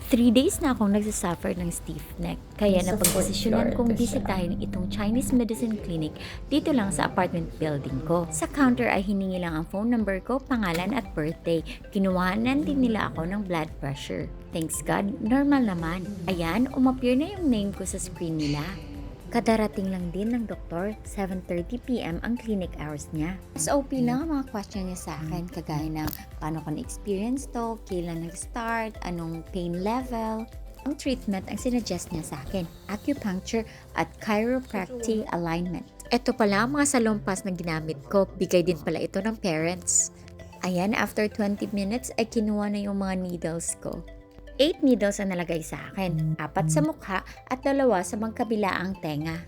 3 days na akong nagsasuffer ng stiff neck, kaya Sa napagdesisyonan fourth floor kong ito siya. bisitahin itong Chinese medicine clinic dito lang sa apartment building ko. Sa counter ay hiningi lang ang phone number ko, pangalan at birthday. Kinuhanan din nila ako ng blood pressure. Thanks God, normal naman. Ayan, umappear na yung name ko sa screen nila. Kadarating lang din ng doktor, 7:30 PM ang clinic hours niya. SOP lang ang mga question niya sa akin, kagaya ng paano ko na-experience to, kailan nag-start, anong pain level. Ang treatment ang sinuggest niya sa akin, acupuncture at chiropractic alignment. Ito pala ang mga salompas na ginamit ko, bigay din pala ito ng parents. Ayan, after 20 minutes ay kinuha na yung mga needles ko. 8 needles ang nalagay sa akin, 4 sa mukha at 2 sa magkabilaang tenga.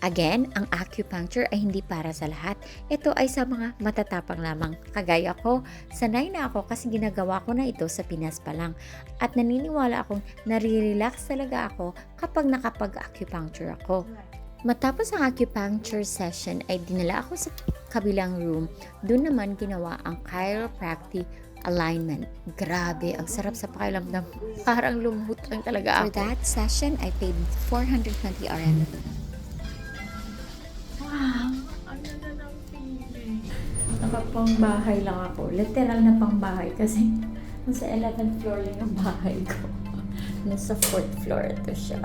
Again, ang acupuncture ay hindi para sa lahat. Ito ay sa mga matatapang lamang. Kagaya ko, sanay na ako kasi ginagawa ko na ito sa Pinas pa lang. At naniniwala akong nare-relax talaga ako kapag nakapag-acupuncture ako. Matapos ang acupuncture session ay dinala ako sa kabilang room. Doon naman ginawa ang chiropractic alignment. Grabe, ang sarap sa pakiramdam. Parang lumut lang talaga ako. For that session, I paid 420 RM. Wow! Ang ganda ng feeling. Nakapangbahay lang ako. Literal na pangbahay kasi nasa 11th floor lang yung bahay ko. Nasa 4th floor ito siya.